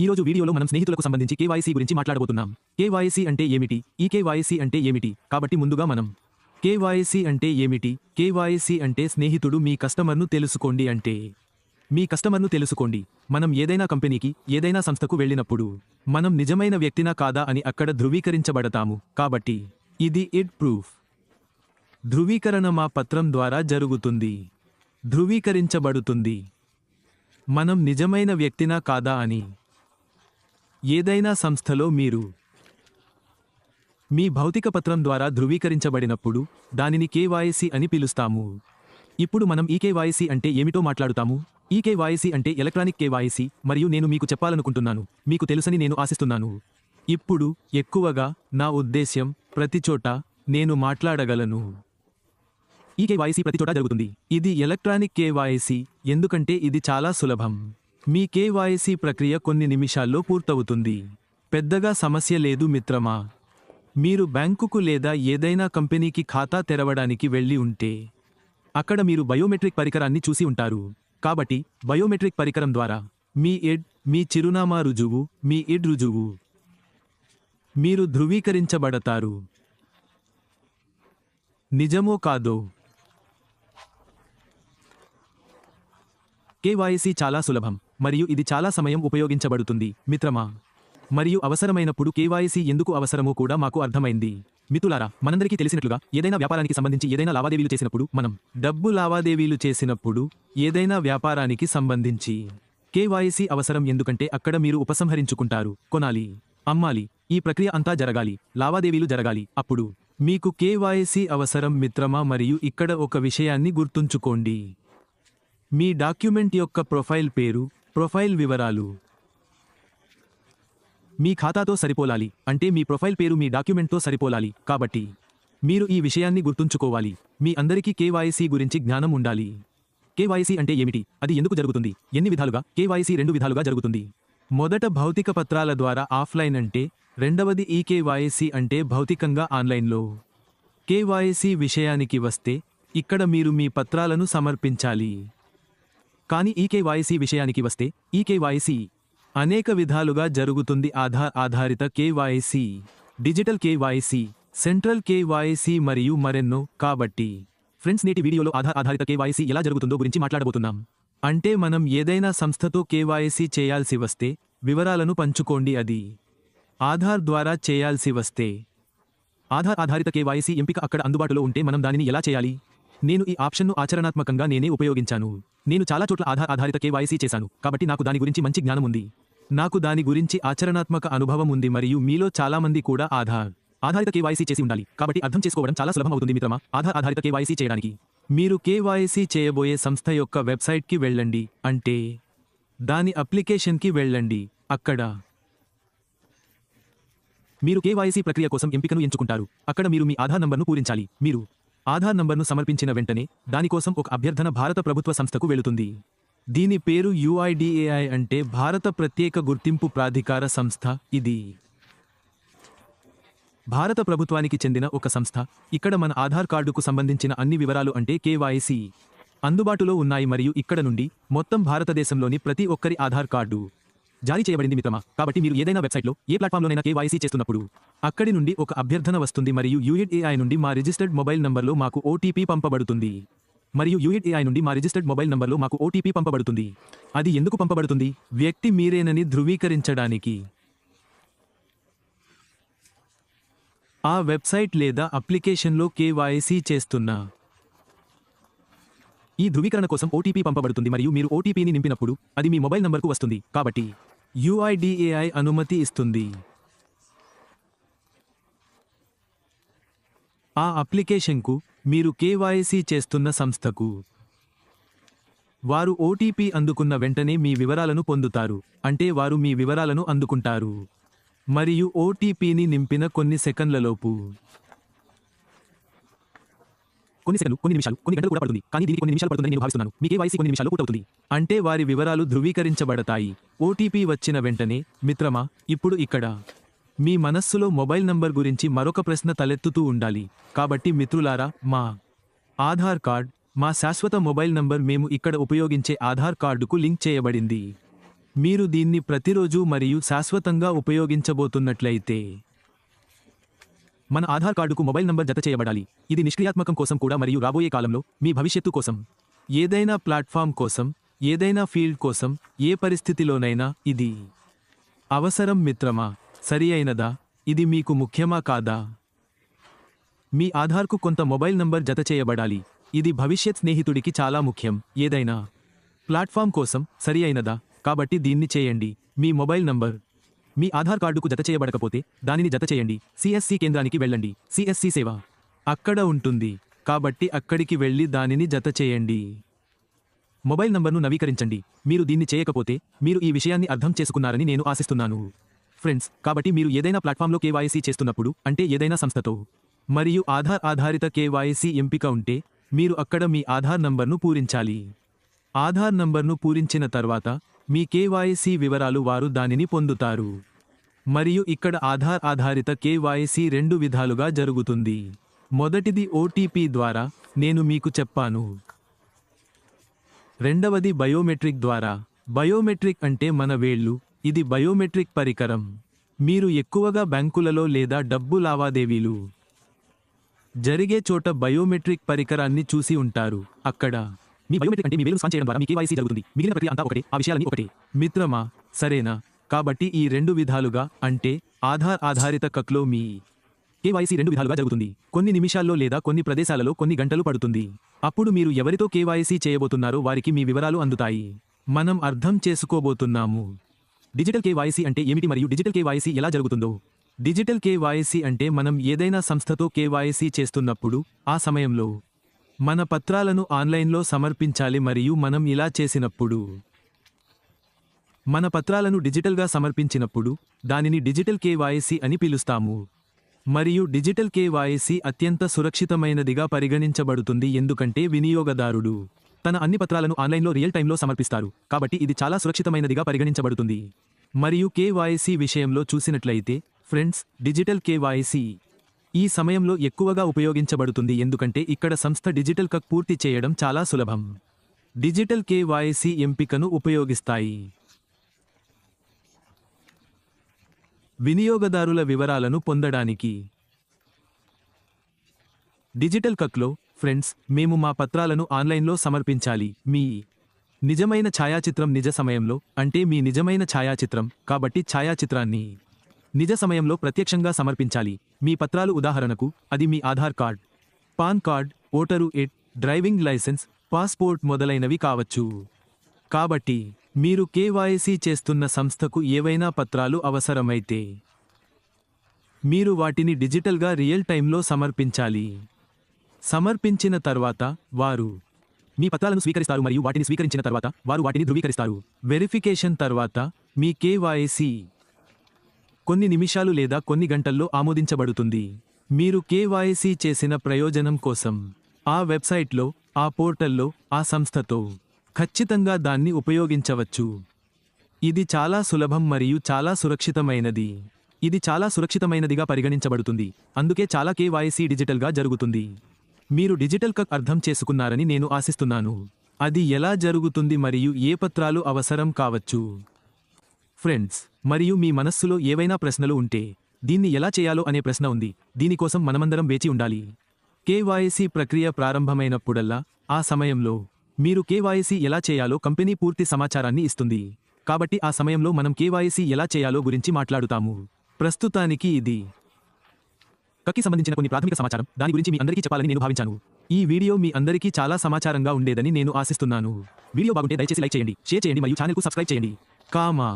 ఈరోజు వీడియోలో మనం స్నేహితులకు సంబంధించి కేవైసీ గురించి మాట్లాడబోతున్నాం. కేవైసీ అంటే ఏమిటి? ఈ కేవైసీ అంటే ఏమిటి? కాబట్టి ముందుగా మనం కేవైసీ అంటే ఏమిటి? కేవైసీ అంటే స్నేహితుడు మీ కస్టమర్ను తెలుసుకోండి అంటే. మీ కస్టమర్ను తెలుసుకోండి. మనం ఏదైనా కంపెనీకి, ఏదైనా సంస్థకు వెళ్ళినప్పుడు మనం నిజమైన వ్యక్తినా కాదా అని అక్కడ ధృవీకరించబడతాము. కాబట్టి ఇది ఇడ్ ప్రూఫ్. ధృవీకరణ మా పత్రం ద్వారా జరుగుతుంది. ధృవీకరించబడుతుంది. మనం నిజమైన వ్యక్తినా కాదా అని. ఏదైనా సంస్థలో మీరు మీ భౌతిక పత్రం ద్వారా ధృవీకరించబడినప్పుడు దానిని కేవైసీ అని పిలుస్తాము. ఇప్పుడు మనం ఈ కేవైసీ అంటే ఏమిటో మాట్లాడుతాము. ఈ కేవైసీ అంటే ఎలక్ట్రానిక్ కేవైసీ మరియు నేను మీకు చెప్పాలనుకుంటున్నాను. మీకు తెలుసని నేను ఆశిస్తున్నాను. ఇప్పుడు ఎక్కువగా నా ఉద్దేశ్యం ప్రతిచోట నేను మాట్లాడగలను. ఈ కేవైసీ ప్రతిచోట జరుగుతుంది. ఇది ఎలక్ట్రానిక్ కేవైసీ ఎందుకంటే ఇది చాలా సులభం. మీ కేవైసీ ప్రక్రియ కొన్ని నిమిషాల్లో పూర్తవుతుంది. పెద్దగా సమస్య లేదు మిత్రమా. మీరు బ్యాంకుకు లేదా ఏదైనా కంపెనీకి ఖాతా తెరవడానికి వెళ్ళి ఉంటే అక్కడ మీరు బయోమెట్రిక్ పరికరాన్ని చూసి ఉంటారు. కాబట్టి బయోమెట్రిక్ పరికరం ద్వారా మీ ఇడ్, మీ చిరునామా రుజువు, మీ ఇడ్ రుజువు, మీరు ధృవీకరించబడతారు. నిజమో కాదో? కేవైసీ చాలా సులభం మరియు ఇది చాలా సమయం ఉపయోగించబడుతుంది మిత్రమా. మరియు అవసరమైనప్పుడు కేవైసీ ఎందుకు అవసరమో కూడా మాకు అర్థమైంది. మిత్రులారా, మనందరికీ తెలిసినట్లుగా ఏదైనా వ్యాపారానికి సంబంధించి ఏదైనా లావాదేవీలు చేసినప్పుడు, మనం డబ్బు లావాదేవీలు చేసినప్పుడు ఏదైనా వ్యాపారానికి సంబంధించి కేవైసీ అవసరం. ఎందుకంటే అక్కడ మీరు ఉపసంహరించుకుంటారు, కొనాలి, అమ్మాలి, ఈ ప్రక్రియ అంతా జరగాలి, లావాదేవీలు జరగాలి. అప్పుడు మీకు కేవైసీ అవసరం మిత్రమా. మరియు ఇక్కడ ఒక విషయాన్ని గుర్తుంచుకోండి. మీ డాక్యుమెంట్ యొక్క ప్రొఫైల్ పేరు, ప్రొఫైల్ వివరాలు మీ ఖాతాతో సరిపోలాలి. అంటే మీ ప్రొఫైల్ పేరు మీ డాక్యుమెంట్తో సరిపోలాలి. కాబట్టి మీరు ఈ విషయాన్ని గుర్తుంచుకోవాలి. మీ అందరికీ కేవైసీ గురించి జ్ఞానం ఉండాలి. కేవైసీ అంటే ఏమిటి? అది ఎందుకు జరుగుతుంది? ఎన్ని విధాలుగా? కేవైసీ 2 విధాలుగా జరుగుతుంది. మొదట భౌతిక పత్రాల ద్వారా ఆఫ్లైన్ అంటే, రెండవది ఈ కేవైసీ అంటే భౌతికంగా ఆన్లైన్లో. కేవైసీ విషయానికి వస్తే ఇక్కడ మీరు మీ పత్రాలను సమర్పించాలి. కానీ ఈ కేవైసీ విషయానికి వస్తే ఈ కేవైసీ అనేక విధాలుగా జరుగుతుంది. ఆధార్ ఆధారిత KYC, digital KYC, central KYC మరియు మరెన్నో. కాబట్టి ఫ్రెండ్స్, నేటి వీడియోలో ఆధార్ ఆధారిత కేవైసీ ఎలా జరుగుతుందో గురించి మాట్లాడబోతున్నాం. అంటే మనం ఏదైనా సంస్థతో కేవైసీ చేయాల్సి వస్తే వివరాలను పంచుకోండి. అది ఆధార్ ద్వారా చేయాల్సి వస్తే ఆధార్ ఆధారిత కేవైసీ ఎంపిక అక్కడ అందుబాటులో ఉంటే మనం దానిని ఎలా చేయాలి? నేను ఈ ఆప్షన్ను ఆచరణాత్మకంగా నేనే ఉపయోగించాను. నేను చాలా చోట్ల ఆధార్ ఆధారిత కేవైసీ చేశాను, కాబట్టి నాకు దాని గురించి మంచి జ్ఞానం ఉంది. నాకు దాని గురించి ఆచరణాత్మక అనుభవం ఉంది మరియు మీలో చాలామంది కూడా ఆధార్ ఆధారిత కేవైసీ చేసి ఉండాలి. కాబట్టి అర్థం చేసుకోవడం చాలా సులభం అవుతుంది మిత్రమా. ఆధార్ ఆధారిత కేవైసీ చేయడానికి మీరు కేవైసీ చేయబోయే సంస్థ యొక్క వెబ్సైట్కి వెళ్ళండి. అంటే దాని అప్లికేషన్కి వెళ్ళండి. అక్కడ మీరు కేవైసీ ప్రక్రియ కోసం ఎంపికను ఎంచుకుంటారు. అక్కడ మీరు మీ ఆధార్ నంబర్ను పూరించాలి. మీరు ఆధార్ నంబర్ను సమర్పించిన వెంటనే దానికోసం ఒక అభ్యర్థన భారత ప్రభుత్వ సంస్థకు వెళుతుంది. దీని పేరు UIDAI అంటే భారత ప్రత్యేక గుర్తింపు ప్రాధికార సంస్థ. ఇది భారత ప్రభుత్వానికి చెందిన ఒక సంస్థ. ఇక్కడ మన ఆధార్ కార్డుకు సంబంధించిన అన్ని వివరాలు అంటే కేవైసీ అందుబాటులో ఉన్నాయి మరియు ఇక్కడ నుండి మొత్తం భారతదేశంలోని ప్రతి ఒక్కరి ఆధార్ కార్డు జారీ చేయబడింది మిత్రమా. కాబట్టి మీరు ఏదైనా వెబ్సైట్లో, ఏ ప్లాట్ఫామ్లోనైనా కేవైసీ చేస్తున్నప్పుడు అక్కడి నుండి ఒక అభ్యర్థన వస్తుంది మరియు UIDAI నుండి మా రిజిస్టర్డ్ మొబైల్ నంబర్లో మాకు OTP పంపబడుతుంది. మరియు UIDAI నుండి మా రిజిస్టర్డ్ మొబైల్ నంబర్లో మాకు OTP పంపబడుతుంది. అది ఎందుకు పంపబడుతుంది? వ్యక్తి మీరేనని ధృవీకరించడానికి. ఆ వెబ్సైట్ లేదా అప్లికేషన్లో కేవైసీ చేస్తున్నా ఈ ధృవీకరణ కోసం OTP పంపబడుతుంది మరియు మీరు OTPని నింపినప్పుడు అది మీ మొబైల్ నంబర్కు వస్తుంది. కాబట్టి UIDAI అనుమతి ఇస్తుంది. ఆ అప్లికేషన్కు, మీరు కేవైసీ చేస్తున్న సంస్థకు. వారు OTP అందుకున్న వెంటనే మీ వివరాలను పొందుతారు. అంటే వారు మీ వివరాలను అందుకుంటారు మరియు OTPని నింపిన కొన్ని సెకన్లలోపు, కొన్ని సెకన్లు, కొన్ని నిమిషాలు, కొన్ని గంటలు కూడా పడుతుంది. కానీ దీనికి కొన్ని నిమిషాలు పడుతుందని నేను భావిస్తున్నాను. మీ కేవైసీ కొన్ని నిమిషాల్లో పూర్తవుతుంది. అంటే వారి వివరాలు ధృవీకరించబడతాయి. OTP వచ్చిన వెంటనే మిత్రమా, ఇప్పుడు ఇక్కడ మీ మనస్సులో మొబైల్ నంబర్ గురించి మరొక ప్రశ్న తలెత్తుతూ ఉండాలి. కాబట్టి మిత్రులారా, మా ఆధార్ కార్డ్, మా శాశ్వత మొబైల్ నంబర్ మేము ఇక్కడ ఉపయోగించే ఆధార్ కార్డుకు లింక్ చేయబడింది. మీరు దీన్ని ప్రతిరోజు మరియు శాశ్వతంగా ఉపయోగించబోతున్నట్లయితే మన ఆధార్ కార్డుకు మొబైల్ నంబర్ జత చేయబడాలి. ఇది నిష్క్రియాత్మకం కోసం కూడా మరియు రాబోయే కాలంలో మీ భవిష్యత్తు కోసం, ఏదైనా ప్లాట్ఫామ్ కోసం, ఏదైనా ఫీల్డ్ కోసం, ఏ పరిస్థితిలోనైనా ఇది అవసరం. మిత్రమా, సరి అయినదా? ఇది మీకు ముఖ్యమా కాదా? మీ ఆధార్కు కొంత మొబైల్ నంబర్ జత చేయబడాలి. ఇది భవిష్యత్ స్నేహితుడికి చాలా ముఖ్యం, ఏదైనా ప్లాట్ఫామ్ కోసం. సరి అయినదా? కాబట్టి దీన్ని చేయండి. మీ మొబైల్ నంబర్ మీ ఆధార్ కార్డుకు జత చేయబడకపోతే దానిని జత చేయండి. సిఎస్సి కేంద్రానికి వెళ్ళండి. సిఎస్సి సేవ అక్కడ ఉంటుంది, కాబట్టి అక్కడికి వెళ్ళి దానిని జత చేయండి. మొబైల్ నంబర్ను నవీకరించండి. మీరు దీన్ని చేయకపోతే మీరు ఈ విషయాన్ని అర్థం చేసుకున్నారని నేను ఆశిస్తున్నాను ఫ్రెండ్స్. కాబట్టి మీరు ఏదైనా ప్లాట్ఫామ్లో కేవైసీ చేస్తున్నప్పుడు, అంటే ఏదైనా సంస్థతో మరియు ఆధార్ ఆధారిత కేవైసీ ఎంపిక ఉంటే, మీరు అక్కడ మీ ఆధార్ నంబర్ను పూరించాలి. ఆధార్ నంబర్ను పూరించిన తర్వాత మీ కేవైసీ వివరాలు వారు దానిని పొందుతారు. మరియు ఇక్కడ ఆధార్ ఆధారిత కేవైసీ 2 విధాలుగా జరుగుతుంది. మొదటిది ఓటీపీ ద్వారా, నేను మీకు చెప్పాను. రెండవది బయోమెట్రిక్ ద్వారా. బయోమెట్రిక్ అంటే మన వేళ్లు. ఇది బయోమెట్రిక్ పరికరం. మీరు ఎక్కువగా బ్యాంకులలో లేదా డబ్బు లావాదేవీలు జరిగే చోట బయోమెట్రిక్ పరికరాన్ని చూసి ఉంటారు. అక్కడ మీ బయోమెట్రిక్ అంటే మీ వేలు స్కాన్ చేయడం ద్వారా మీ కేవైసీ జరుగుతుంది. మిగిలిన ప్రక్రియ అంతా ఒకటే, ఆ విషయాలన్నీ ఒకటే. మిత్రమా, సరేనా? కాబట్టి ఈ 2 విధాలుగా, అంటే ఆధార్ ఆధారిత కక్లో మీ కేవైసీ 2 విధాలుగా జరుగుతుంది. కొన్ని నిమిషాల్లో లేదా కొన్ని ప్రదేశాలలో కొన్ని గంటలు పడుతుంది. అప్పుడు మీరు ఎవరితో కేవైసీ చేయబోతున్నారో వారికి మీ వివరాలు అందుతాయి. మనం అర్థం చేసుకోబోతున్నాము డిజిటల్ కేవైసీ అంటే ఏమిటి మరియు డిజిటల్ కేవైసీ ఎలా జరుగుతుందో. డిజిటల్ కేవైసీ అంటే మనం ఏదైనా సంస్థతో కేవైసీ చేస్తున్నప్పుడు ఆ సమయంలో మన పత్రాలను ఆన్లైన్లో సమర్పించాలి. మరియు మనం ఇలా చేసినప్పుడు, మన పత్రాలను డిజిటల్గా సమర్పించినప్పుడు దానిని డిజిటల్ కేవైసీ అని పిలుస్తాము. మరియు డిజిటల్ కేవైసీ అత్యంత సురక్షితమైనదిగా పరిగణించబడుతుంది, ఎందుకంటే వినియోగదారుడు తన అన్ని పత్రాలను ఆన్లైన్లో రియల్ టైంలో సమర్పిస్తారు. కాబట్టి ఇది చాలా సురక్షితమైనదిగా పరిగణించబడుతుంది. మరియు కేవైసీ విషయంలో చూసినట్లయితే ఫ్రెండ్స్, డిజిటల్ కేవైసీ ఈ సమయంలో ఎక్కువగా ఉపయోగించబడుతుంది, ఎందుకంటే ఇక్కడ సంస్థ డిజిటల్ కక్ పూర్తి చేయడం చాలా సులభం. డిజిటల్ కేవైసీ ఎంపికను ఉపయోగిస్తాయి. వినియోగదారుల వివరాలను పొందడానికి డిజిటల్ కక్లో ఫ్రెండ్స్, మేము మా పత్రాలను ఆన్లైన్లో సమర్పించాలి. మీ నిజమైన ఛాయాచిత్రం నిజ సమయంలో, అంటే మీ నిజమైన ఛాయాచిత్రం. కాబట్టి ఛాయాచిత్రాన్ని నిజ సమయంలో ప్రత్యక్షంగా సమర్పించాలి. మీ పత్రాలు, ఉదాహరణకు అది మీ Aadhaar card, PAN card, voter ID, driving licence, passport మొదలైనవి కావచ్చు. కాబట్టి మీరు కేవైసీ చేస్తున్న సంస్థకు ఏవైనా పత్రాలు అవసరమైతే మీరు వాటిని డిజిటల్గా రియల్ టైంలో సమర్పించాలి. సమర్పించిన తర్వాత వారు మీ పత్రాలను స్వీకరిస్తారు మరియు వాటిని స్వీకరించిన తర్వాత వారు వాటిని ధృవీకరిస్తారు. వెరిఫికేషన్ తర్వాత మీ కేవైసీ కొన్ని నిమిషాలు లేదా కొన్ని గంటల్లో ఆమోదించబడుతుంది. మీరు కేవైసీ చేసిన ప్రయోజనం కోసం ఆ వెబ్సైట్లో, ఆ పోర్టల్లో, ఆ సంస్థతో ఖచ్చితంగా దాన్ని ఉపయోగించవచ్చు. ఇది చాలా సులభం మరియు చాలా సురక్షితమైనది. ఇది చాలా సురక్షితమైనదిగా పరిగణించబడుతుంది, అందుకే చాలా కేవైసీ డిజిటల్గా జరుగుతుంది. మీరు డిజిటల్ కక్ అర్థం చేసుకున్నారని నేను ఆశిస్తున్నాను. అది ఎలా జరుగుతుంది మరియు ఏ పత్రాలు అవసరం కావచ్చు. ఫ్రెండ్స్, మరియు మీ మనస్సులో ఏవైనా ప్రశ్నలు ఉంటే, దీన్ని ఎలా చేయాలో అనే ప్రశ్న ఉంది. దీనికోసం మనమందరం వేచి ఉండాలి. కేవైసీ ప్రక్రియ ప్రారంభమైనప్పుడల్లా ఆ సమయంలో మీరు కేవైసీ ఎలా చేయాలో కంపెనీ పూర్తి సమాచారాన్ని ఇస్తుంది. కాబట్టి ఆ సమయంలో మనం కేవైసీ ఎలా చేయాలో గురించి మాట్లాడుతాము. ప్రస్తుతానికి ఇది కక్కి సంబంధించిన కొన్ని ప్రాథమిక సమాచారం. దాని గురించి మీ అందరికీ చెప్పాలని నేను భావించాను. ఈ వీడియో మీ అందరికీ చాలా సమాచారంగా ఉండేదని నేను ఆశిస్తున్నాను. వీడియో బాగుంటే దయచేసి లైక్ చేయండి, షేర్ చేయండి మరియు ఛానల్కు సబ్స్క్రైబ్ చేయండి. కామా